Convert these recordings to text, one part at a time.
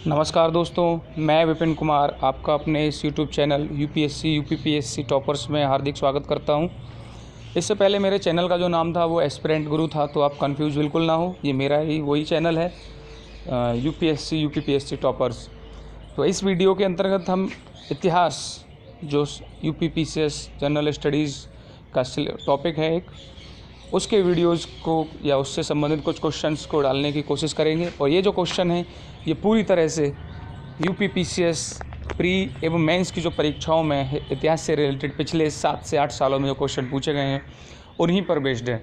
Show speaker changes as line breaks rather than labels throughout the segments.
नमस्कार दोस्तों, मैं विपिन कुमार आपका अपने इस YouTube channel UPSC UPPSC toppers में हार्दिक स्वागत करता हूं। इससे पहले मेरे चैनल का जो नाम था वो एस्पिरेंट गुरु था, तो आप कंफ्यूज बिल्कुल ना हो, ये मेरा ही वही चैनल है यूपीएससी यूपीपीएससी टॉपर्स। तो इस वीडियो के अंतर्गत हम इतिहास जो यूपीपीसीएस जनरल स्टडीज़ का टॉपिक है उसके वीडियोज़ को या उससे संबंधित कुछ क्वेश्चंस को डालने की कोशिश करेंगे। और ये जो क्वेश्चन है ये पूरी तरह से यूपीपीसीएस प्री एवं मेंस की जो परीक्षाओं में इतिहास से रिलेटेड पिछले 7 से 8 सालों में जो क्वेश्चन पूछे गए हैं उन्हीं पर बेस्ड है।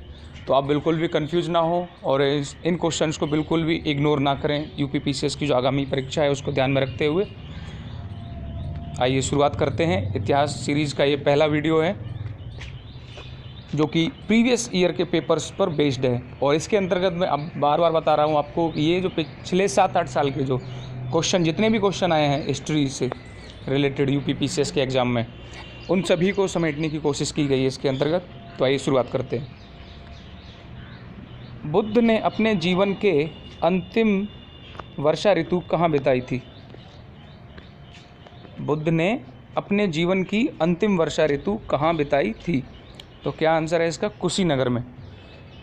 तो आप बिल्कुल भी कंफ्यूज ना हो और इन क्वेश्चंस को बिल्कुल भी इग्नोर ना करें। यूपीपीसीएस की जो आगामी परीक्षा है उसको ध्यान में रखते हुए आइए शुरुआत करते हैं। इतिहास सीरीज़ का ये पहला वीडियो है जो कि प्रीवियस ईयर के पेपर्स पर बेस्ड है। और इसके अंतर्गत मैं अब बार बार बता रहा हूँ आपको कि ये जो पिछले 7-8 साल के जो क्वेश्चन जितने भी क्वेश्चन आए हैं हिस्ट्री से रिलेटेड यूपीपीसीएस के एग्ज़ाम में, उन सभी को समेटने की कोशिश की गई है इसके अंतर्गत। तो आइए शुरुआत करते हैं। बुद्ध ने अपने जीवन के अंतिम वर्षा ऋतु कहाँ बिताई थी? बुद्ध ने अपने जीवन की अंतिम वर्षा ऋतु कहाँ बिताई थी? तो क्या आंसर है इसका? कुशीनगर में।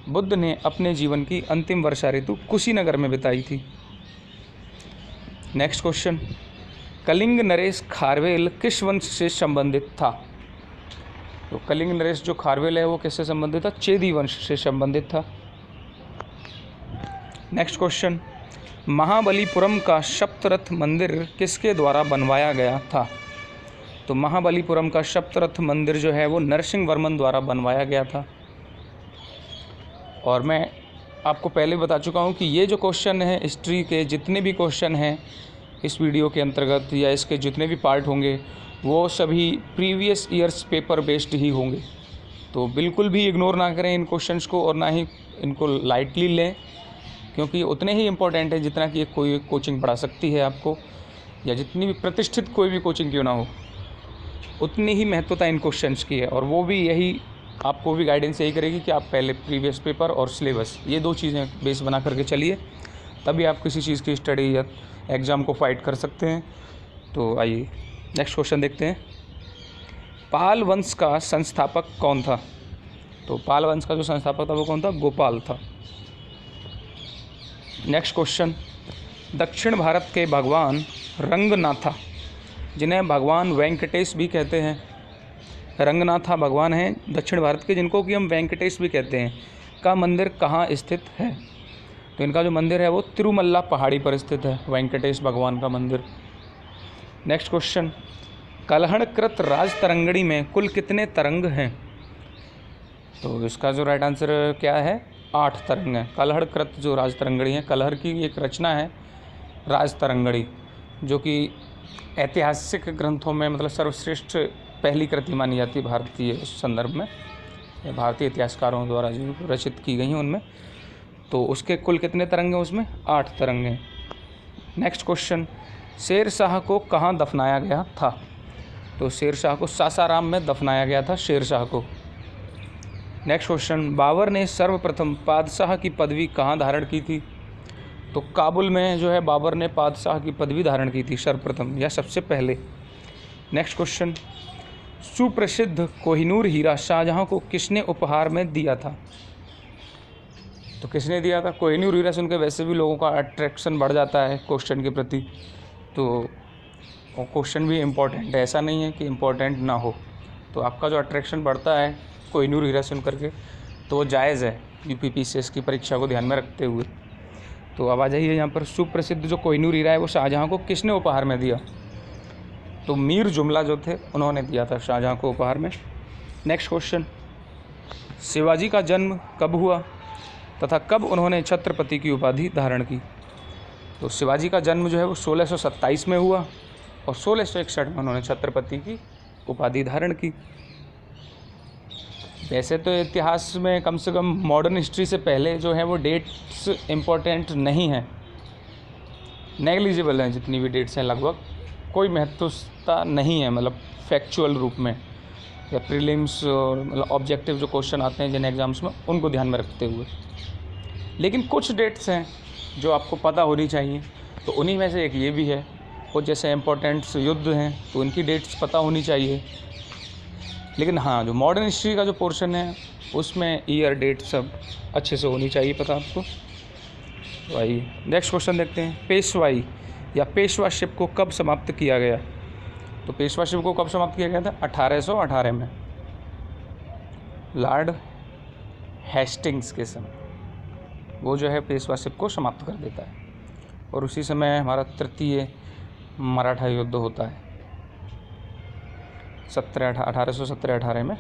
बुद्ध ने अपने जीवन की अंतिम वर्षा ऋतु कुशीनगर में बिताई थी। नेक्स्ट क्वेश्चन, कलिंग नरेश खारवेल किस वंश से संबंधित था? तो कलिंग नरेश जो खारवेल है वो किससे संबंधित था? चेदी वंश से संबंधित था। नेक्स्ट क्वेश्चन, महाबलीपुरम का सप्तरथ मंदिर किसके द्वारा बनवाया गया था? तो महाबलीपुरम का सप्तरथ मंदिर जो है वो नरसिंह वर्मन द्वारा बनवाया गया था। और मैं आपको पहले बता चुका हूँ कि ये जो क्वेश्चन है हिस्ट्री के जितने भी क्वेश्चन हैं इस वीडियो के अंतर्गत या इसके जितने भी पार्ट होंगे वो सभी प्रीवियस ईयर्स पेपर बेस्ड ही होंगे। तो बिल्कुल भी इग्नोर ना करें इन क्वेश्चंस को और ना ही इनको लाइटली लें, क्योंकि उतने ही इम्पोर्टेंट है जितना कि कोई कोचिंग पढ़ा सकती है आपको, या जितनी भी प्रतिष्ठित कोई भी कोचिंग क्यों ना हो, उतनी ही महत्वता इन क्वेश्चंस की है। और वो भी यही आपको भी गाइडेंस यही करेगी कि आप पहले प्रीवियस पेपर और सिलेबस ये दो चीज़ें बेस बना करके चलिए, तभी आप किसी चीज़ की स्टडी या एग्ज़ाम को फाइट कर सकते हैं। तो आइए नेक्स्ट क्वेश्चन देखते हैं। पाल वंश का संस्थापक कौन था? तो पाल वंश का जो संस्थापक था वो कौन था? गोपाल था। नेक्स्ट क्वेश्चन, दक्षिण भारत के भगवान रंगनाथा, जिन्हें भगवान वेंकटेश भी कहते हैं, रंगनाथा भगवान हैं दक्षिण भारत के जिनको कि हम वेंकटेश भी कहते हैं, का मंदिर कहाँ स्थित है? तो इनका जो मंदिर है वो तिरुमल्ला पहाड़ी पर स्थित है, वेंकटेश भगवान का मंदिर। नेक्स्ट क्वेश्चन, कलहड़कृत राजतरंगिणी में कुल कितने तरंग हैं? तो इसका जो राइट आंसर क्या है? 8 तरंग हैं। कलहड़कृत जो राजतरंगिणी है, कलहड़ की एक रचना है राजतरंगिणी, जो कि ऐतिहासिक ग्रंथों में मतलब सर्वश्रेष्ठ पहली कृति मानी जाती है भारतीय संदर्भ में, भारतीय इतिहासकारों द्वारा जो रचित की गई हैं उनमें। तो उसके कुल कितने तरंग हैं? उसमें 8 तरंग हैं। नेक्स्ट क्वेश्चन, शेर शाह को कहाँ दफनाया गया था? तो शेर शाह को सासाराम में दफनाया गया था शेर शाह को। नेक्स्ट क्वेश्चन, बाबर ने सर्वप्रथम पादशाह की पदवी कहाँ धारण की थी? तो काबुल में जो है बाबर ने पादशाह की पदवी धारण की थी सर्वप्रथम या सबसे पहले। नेक्स्ट क्वेश्चन, सुप्रसिद्ध कोहिनूर हीरा शाहजहां को किसने उपहार में दिया था? तो किसने दिया था? कोहिनूर हीरा सुन के वैसे भी लोगों का अट्रैक्शन बढ़ जाता है क्वेश्चन के प्रति, तो क्वेश्चन भी इम्पोर्टेंट है, ऐसा नहीं है कि इम्पोर्टेंट ना हो। तो आपका जो अट्रैक्शन बढ़ता है कोहिनूर हीरा सुन करके तो वो जायज़ है यूपीपीसीएस की परीक्षा को ध्यान में रखते हुए। तो अब आ जाइए यहाँ पर, सुप्रसिद्ध जो कोहिनूर हीरा है वो शाहजहां को किसने उपहार में दिया? तो मीर जुमला जो थे उन्होंने दिया था शाहजहां को उपहार में। नेक्स्ट क्वेश्चन, शिवाजी का जन्म कब हुआ तथा कब उन्होंने छत्रपति की उपाधि धारण की? तो शिवाजी का जन्म जो है वो 1627 में हुआ और 1661 में उन्होंने छत्रपति की उपाधि धारण की। वैसे तो इतिहास में कम से कम मॉडर्न हिस्ट्री से पहले जो है वो डेट्स इम्पोर्टेंट नहीं हैं, नेग्लिजिबल हैं, जितनी भी डेट्स हैं लगभग कोई महत्वता नहीं है, मतलब फैक्चुअल रूप में या प्रीलिम्स और मतलब ऑब्जेक्टिव जो क्वेश्चन आते हैं जिन एग्ज़ाम्स में उनको ध्यान में रखते हुए। लेकिन कुछ डेट्स हैं जो आपको पता होनी चाहिए। तो उन्हीं में से एक ये भी है। कुछ जैसे इम्पोर्टेंट युद्ध हैं तो उनकी डेट्स पता होनी चाहिए। लेकिन हाँ, जो मॉडर्न हिस्ट्री का जो पोर्शन है उसमें ईयर डेट सब अच्छे से होनी चाहिए पता आपको। तो आइए नेक्स्ट क्वेश्चन देखते हैं। पेशवाई या पेशवाशिप को कब समाप्त किया गया? तो पेशवाशिप को कब समाप्त किया गया था? 1818 में, लॉर्ड हेस्टिंग्स के समय वो जो है पेशवाशिप को समाप्त कर देता है। और उसी समय हमारा तृतीय मराठा युद्ध होता है 1817-18 में।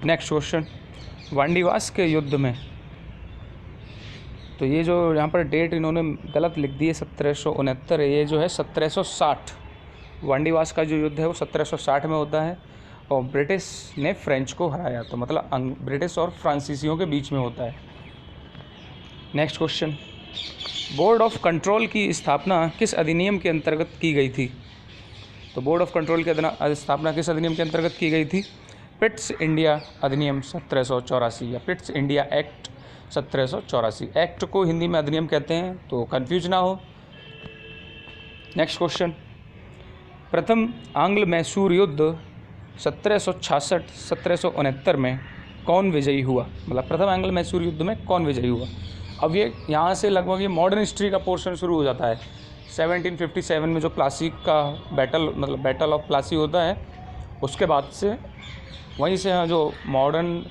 नेक्स्ट क्वेश्चन, वांडीवास के युद्ध में, तो ये जो यहाँ पर डेट इन्होंने गलत लिख दी है 1769, ये जो है 1760। वांडीवास का जो युद्ध है वो 1760 में होता है और ब्रिटिश ने फ्रेंच को हराया, तो मतलब ब्रिटिश और फ्रांसीसियों के बीच में होता है। Next question, board of control की स्थापना किस अधिनियम के अंतर्गत की गई थी? तो बोर्ड ऑफ कंट्रोल की स्थापना किस अधिनियम के अंतर्गत की गई थी? पिट्स इंडिया अधिनियम 1784 या पिट्स इंडिया एक्ट 1784। एक्ट को हिंदी में अधिनियम कहते हैं, तो कंफ्यूज ना हो। नेक्स्ट क्वेश्चन, प्रथम आंग्ल मैसूर युद्ध 1766-1769 में कौन विजयी हुआ? मतलब प्रथम आंग्ल मैसूर युद्ध में कौन विजयी हुआ? अब ये यहाँ से लगभग ये मॉडर्न हिस्ट्री का पोर्शन शुरू हो जाता है। 1757 में जो प्लासी का बैटल ऑफ प्लासी होता है, उसके बाद से वहीं से जो मॉडर्न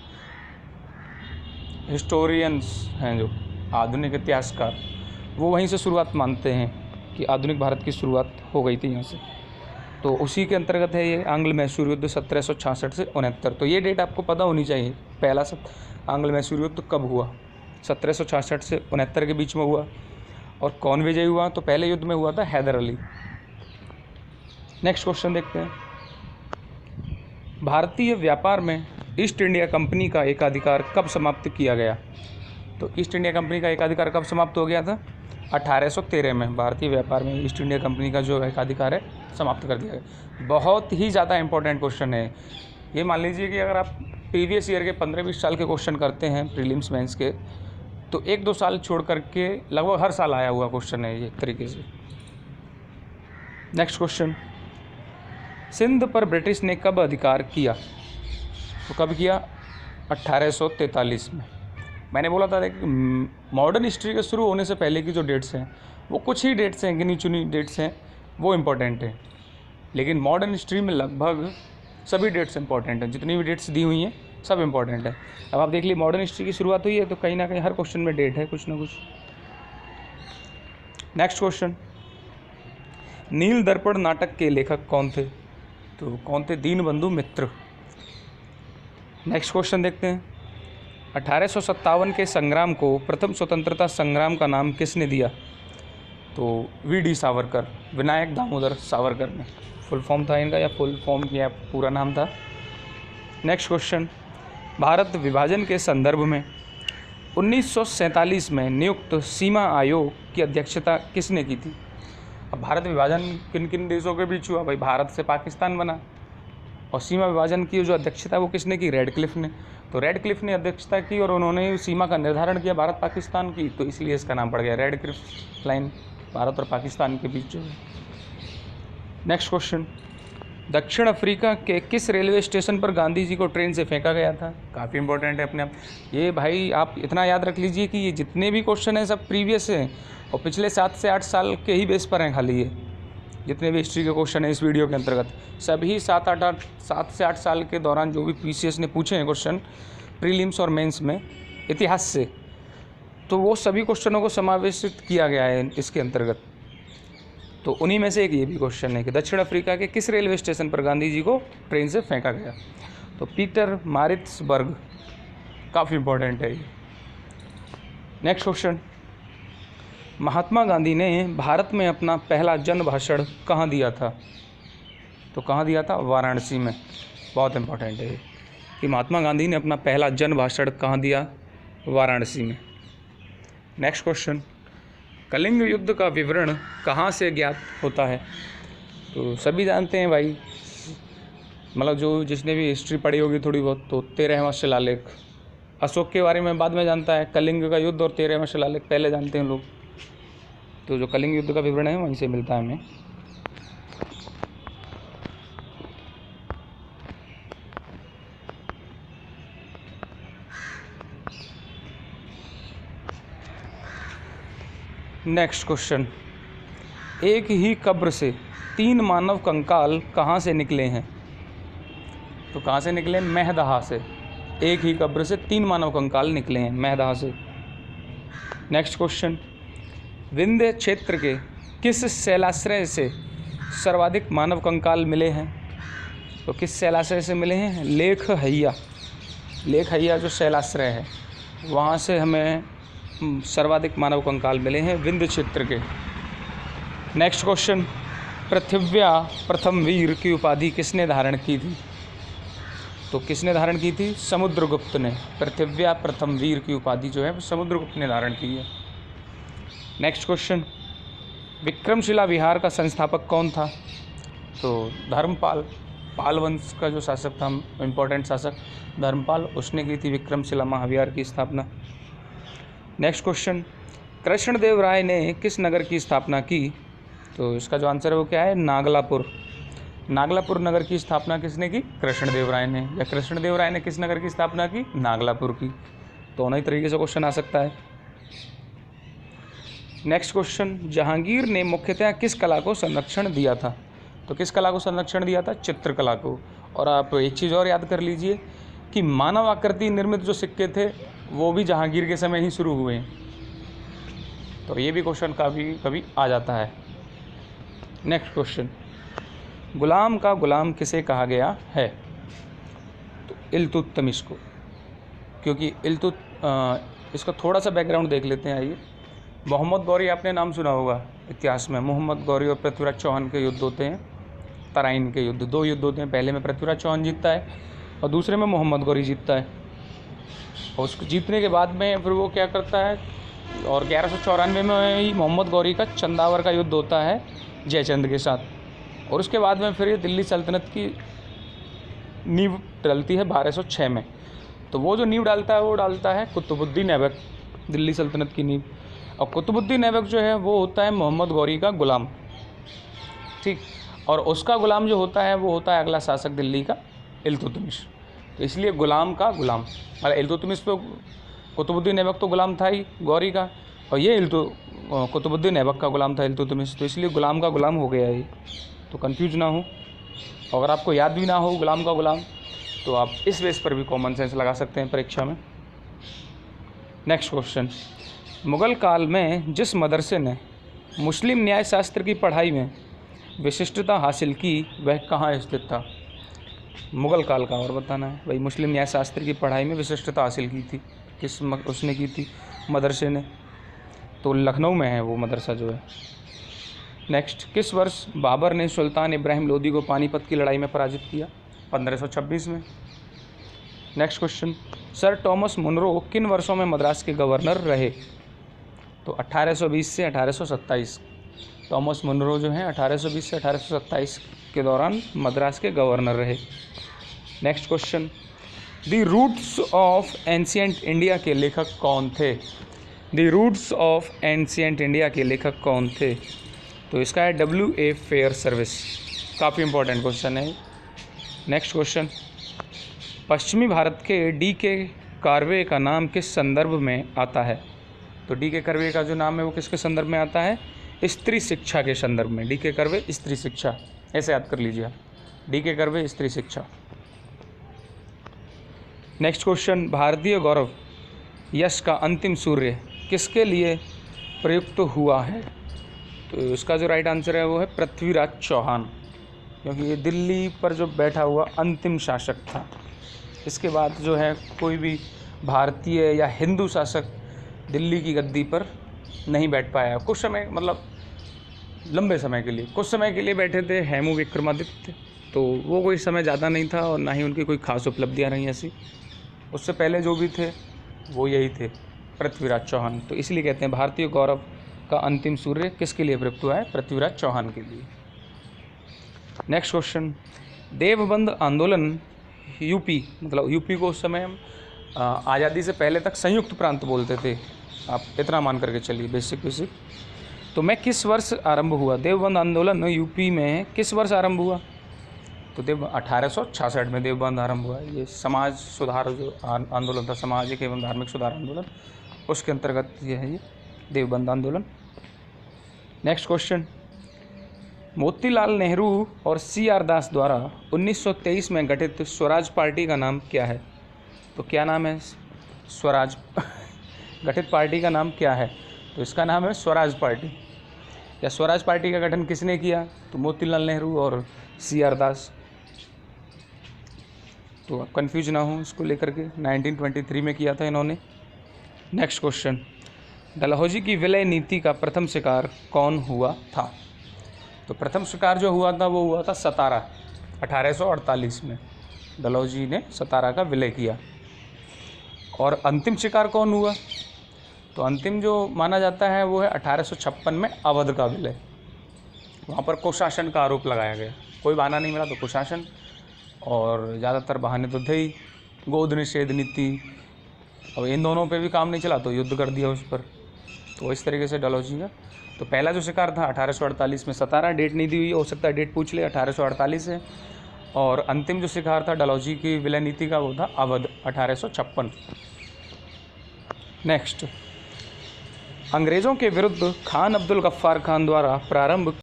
हिस्टोरियंस हैं, जो आधुनिक इतिहासकार, वो वहीं से शुरुआत मानते हैं कि आधुनिक भारत की शुरुआत हो गई थी यहाँ से। तो उसी के अंतर्गत है ये आंग्ल मैसूर युद्ध 1766 से 69। तो ये डेट आपको पता होनी चाहिए, पहला आंग्ल मैसूर युद्ध कब हुआ? 1766 से 69 के बीच में हुआ। और कौन विजयी हुआ? तो पहले युद्ध में हुआ था हैदर अली। नेक्स्ट क्वेश्चन देखते हैं, भारतीय व्यापार में ईस्ट इंडिया कंपनी का एकाधिकार कब समाप्त किया गया? तो ईस्ट इंडिया कंपनी का एकाधिकार कब समाप्त हो गया था? 1813 में भारतीय व्यापार में ईस्ट इंडिया कंपनी का जो एकाधिकार है समाप्त कर दिया गया। बहुत ही ज़्यादा इंपॉर्टेंट क्वेश्चन है ये। मान लीजिए कि अगर आप प्रीवियस ईयर के 15-20 साल के क्वेश्चन करते हैं प्रीलिम्स मेंस के, तो 1-2 साल छोड़ करके लगभग हर साल आया हुआ क्वेश्चन है ये एक तरीके से। नेक्स्ट क्वेश्चन, सिंध पर ब्रिटिश ने कब अधिकार किया? तो कब किया? 1843 में। मैंने बोला था कि मॉडर्न हिस्ट्री के शुरू होने से पहले की जो डेट्स हैं वो कुछ ही डेट्स हैं, गिनी चुनी डेट्स हैं, वो इम्पोर्टेंट हैं। लेकिन मॉडर्न हिस्ट्री में लगभग सभी डेट्स इंपॉर्टेंट हैं, जितनी भी डेट्स दी हुई हैं सब इम्पॉर्टेंट है। अब आप देख लीजिए, मॉडर्न हिस्ट्री की शुरुआत हुई है तो कहीं ना कहीं हर क्वेश्चन में डेट है कुछ ना कुछ। नेक्स्ट क्वेश्चन, नील दर्पण नाटक के लेखक कौन थे? तो कौन थे? दीनबंधु मित्र। नेक्स्ट क्वेश्चन देखते हैं, 1857 के संग्राम को प्रथम स्वतंत्रता संग्राम का नाम किसने दिया? तो वी.डी. सावरकर, विनायक दामोदर सावरकर ने। फुल फॉर्म था इनका, या फुल फॉर्म या पूरा नाम था। नेक्स्ट क्वेश्चन, भारत विभाजन के संदर्भ में 1947 में नियुक्त सीमा आयोग की अध्यक्षता किसने की थी? अब भारत विभाजन किन किन देशों के बीच हुआ? भाई भारत से पाकिस्तान बना, और सीमा विभाजन की जो अध्यक्षता वो किसने की? रेडक्लिफ ने। तो रेडक्लिफ ने अध्यक्षता की और उन्होंने सीमा का निर्धारण किया भारत पाकिस्तान की, तो इसलिए इसका नाम पड़ गया रेडक्लिफ लाइन, भारत और पाकिस्तान के बीच जो है। नेक्स्ट क्वेश्चन, दक्षिण अफ्रीका के किस रेलवे स्टेशन पर गांधी जी को ट्रेन से फेंका गया था? काफ़ी इंपॉर्टेंट है अपने आप ये। भाई आप इतना याद रख लीजिए कि ये जितने भी क्वेश्चन हैं सब प्रीवियस हैं और पिछले 7 से 8 साल के ही बेस पर हैं खाली। ये जितने भी हिस्ट्री के क्वेश्चन हैं इस वीडियो के अंतर्गत सभी 7 से 8 साल के दौरान जो भी पीसीएस ने पूछे हैं क्वेश्चन प्रीलिम्स और मेंस में इतिहास से, तो वो सभी क्वेश्चनों को समावेशित किया गया है इसके अंतर्गत। तो उन्हीं में से एक ये भी क्वेश्चन है कि दक्षिण अफ्रीका के किस रेलवे स्टेशन पर गांधी जी को ट्रेन से फेंका गया? तो पीटर मारिट्सबर्ग, काफ़ी इंपॉर्टेंट है ये। नेक्स्ट क्वेश्चन, महात्मा गांधी ने भारत में अपना पहला जन भाषण कहाँ दिया था? तो कहाँ दिया था? वाराणसी में। बहुत इंपॉर्टेंट है ये कि महात्मा गांधी ने अपना पहला जन भाषण कहाँ दिया? वाराणसी में। नेक्स्ट क्वेश्चन, कलिंग युद्ध का विवरण कहाँ से ज्ञात होता है? तो सभी जानते हैं भाई, मतलब जो जिसने भी हिस्ट्री पढ़ी होगी थोड़ी बहुत, तो 13वां शिलालेख। अशोक के बारे में बाद में जानता है, कलिंग का युद्ध और 13वां शिलालेख पहले जानते हैं लोग। तो जो कलिंग युद्ध का विवरण है वहीं से मिलता है हमें। नेक्स्ट क्वेश्चन, एक ही कब्र से 3 मानव कंकाल कहाँ से निकले हैं? तो कहाँ से निकले? महदहा से। एक ही कब्र से 3 मानव कंकाल निकले हैं महदहा से। नेक्स्ट क्वेश्चन, विंध्य क्षेत्र के किस शैलाश्रय से सर्वाधिक मानव कंकाल मिले हैं? तो किस शैलाश्रय से मिले हैं? लेखहैया। लेखहैया जो शैलाश्रय है वहाँ से हमें सर्वाधिक मानव कंकाल मिले हैं विंध्य क्षेत्र के। नेक्स्ट क्वेश्चन, पृथिव्या प्रथम वीर की उपाधि किसने धारण की थी? तो किसने धारण की थी? समुद्रगुप्त ने। पृथिव्या प्रथम वीर की उपाधि जो है वो समुद्रगुप्त ने धारण की है। नेक्स्ट क्वेश्चन, विक्रमशिला विहार का संस्थापक कौन था? तो धर्मपाल। पाल वंश का जो शासक था, इम्पोर्टेंट शासक धर्मपाल, उसने की थी विक्रमशिला महाविहार की स्थापना। नेक्स्ट क्वेश्चन, कृष्णदेव राय ने किस नगर की स्थापना की? तो इसका जो आंसर है वो क्या है? नागलापुर। नागलापुर नगर की स्थापना किसने की? कृष्णदेव राय ने। या कृष्णदेव राय ने किस नगर की स्थापना की? नागलापुर की। तो नई तरीके से क्वेश्चन आ सकता है। नेक्स्ट क्वेश्चन, जहांगीर ने मुख्यतः किस कला को संरक्षण दिया था? तो किस कला को संरक्षण दिया था? चित्रकला को। और आप एक चीज़ और याद कर लीजिए कि मानव आकृति निर्मित जो सिक्के थे वो भी जहांगीर के समय ही शुरू हुए हैं। तो ये भी क्वेश्चन कभी आ जाता है। नेक्स्ट क्वेश्चन, गुलाम का गुलाम किसे कहा गया है? तो इल्तुतमिश को। क्योंकि इसका थोड़ा सा बैकग्राउंड देख लेते हैं। आइए, मोहम्मद गौरी आपने नाम सुना होगा इतिहास में। मोहम्मद गौरी और पृथ्वीराज चौहान के युद्ध होते हैं, तराइन के युद्ध। 2 युद्ध होते हैं, पहले में पृथ्वीराज चौहान जीतता है और दूसरे में मोहम्मद गौरी जीतता है। और उसको जीतने के बाद में फिर वो क्या करता है, और 1194 में ही मोहम्मद गौरी का चंदावर का युद्ध होता है जयचंद के साथ। और उसके बाद में फिर ये दिल्ली सल्तनत की नींव डलती है 1206 में। तो वो जो नींव डालता है वो डालता है कुतुबुद्दीन ऐबक, दिल्ली सल्तनत की नींव। और कुतुबुद्दीन ऐबक जो है वो होता है मोहम्मद गौरी का गुलाम, ठीक। और उसका गुलाम जो होता है वो होता है अगला शासक दिल्ली का इल्तुतमिश। तो इसलिए गुलाम का गुलाम, मतलब इल्तुतमिश तो कुतुबुद्दीन ऐबक तो गुलाम था ही गौरी का, और ये कुतुबुद्दीन ऐबक का गुलाम था इल्तुतमिश। तो इसलिए गुलाम का गुलाम हो गया ये। तो कंफ्यूज ना हो। अगर आपको याद भी ना हो गुलाम का गुलाम, तो आप इस बेस पर भी कॉमन सेंस लगा सकते हैं परीक्षा में। नेक्स्ट क्वेश्चन, मुग़ल काल में जिस मदरसे ने मुस्लिम न्यायशास्त्र की पढ़ाई में विशिष्टता हासिल की वह कहाँ स्थित था? मुग़ल काल का और बताना है भाई। मुस्लिम न्यायशास्त्र की पढ़ाई में विशिष्टता हासिल की थी उसने की थी मदरसे ने। तो लखनऊ में है वो मदरसा जो है। नेक्स्ट, किस वर्ष बाबर ने सुल्तान इब्राहिम लोदी को पानीपत की लड़ाई में पराजित किया? 1526 में। Next question, sir Thomas Munro किन वर्षों में मद्रास के गवर्नर रहे? तो 1820 से 1827। टॉमस मुनरो जो हैं 1820 से 1827 के दौरान मद्रास के गवर्नर रहे। Next question, the roots of ancient India के लेखक कौन थे? The roots of ancient India के लेखक कौन थे? तो इसका है W.A. Fairservis. काफ़ी इंपॉर्टेंट क्वेश्चन है। नेक्स्ट क्वेश्चन, पश्चिमी भारत के D.K. कार्वे का नाम किस संदर्भ में आता है? तो D.K. कार्वे का जो नाम है वो किसके संदर्भ में आता है? स्त्री शिक्षा के संदर्भ में। D.K. कार्वे स्त्री शिक्षा, ऐसे याद कर लीजिए आप। D.K. कार्वे स्त्री शिक्षा। नेक्स्ट क्वेश्चन, भारतीय गौरव यश का अंतिम सूर्य किसके लिए प्रयुक्त हुआ है? तो इसका जो राइट आंसर है वो है पृथ्वीराज चौहान, क्योंकि ये दिल्ली पर जो बैठा हुआ अंतिम शासक था। इसके बाद जो है कोई भी भारतीय या हिंदू शासक दिल्ली की गद्दी पर नहीं बैठ पाया। कुछ समय, मतलब लंबे समय के लिए, कुछ समय के लिए बैठे थे हेमू विक्रमादित्य, तो वो कोई समय ज़्यादा नहीं था और ना ही उनकी कोई खास उपलब्धियाँ रहीं ऐसी। उससे पहले जो भी थे वो यही थे, पृथ्वीराज चौहान। तो इसलिए कहते हैं भारतीय गौरव का अंतिम सूर्य किसके लिए प्रयुक्त हुआ है? पृथ्वीराज चौहान के लिए। नेक्स्ट क्वेश्चन, देवबंद आंदोलन यूपी, मतलब यूपी को उस समय आज़ादी से पहले तक संयुक्त प्रांत बोलते थे। आप इतना मान करके चलिए, बेसिक। तो मैं किस वर्ष आरंभ हुआ? देवबंद आंदोलन यूपी में किस वर्ष आरंभ हुआ? तो 1866 में देवबंद आरंभ हुआ। ये समाज सुधार जो आंदोलन था, सामाजिक एवं धार्मिक सुधार आंदोलन, उसके अंतर्गत ये है ये देवबंद आंदोलन। नेक्स्ट क्वेश्चन, मोतीलाल नेहरू और CR दास द्वारा 1923 में गठित स्वराज पार्टी का नाम क्या है? तो क्या नाम है स्वराज गठित पार्टी का नाम क्या है? तो इसका नाम है स्वराज पार्टी। या स्वराज पार्टी का गठन किसने किया? तो मोतीलाल नेहरू और CR दास। तो आप कन्फ्यूज ना हो इसको लेकर के, 1923 में किया था इन्होंने। नेक्स्ट क्वेश्चन, डलहौजी की विलय नीति का प्रथम शिकार कौन हुआ था? तो प्रथम शिकार जो हुआ था वो हुआ था सतारा, 1848 में डलहौजी ने सतारा का विलय किया। और अंतिम शिकार कौन हुआ? तो अंतिम जो माना जाता है वो है 1856 में अवध का विलय। वहाँ पर कुशासन का आरोप लगाया गया, कोई बहाना नहीं मिला तो कुशासन, और ज़्यादातर बहाने तो थे ही, गोद निषेध नीति। अब इन दोनों पे भी काम नहीं चला तो युद्ध कर दिया उस पर। तो इस तरीके से डलहौजी का तो पहला जो शिकार था 1848 में सतारा, डेट नहीं दी हुई, हो सकता है डेट पूछ ले, 1848 है। और अंतिम जो शिकार था डलहौजी की विलय नीति का वो था अवध, 1856। नेक्स्ट, अंग्रेज़ों के विरुद्ध खान अब्दुल गफ्फार खान द्वारा प्रारंभ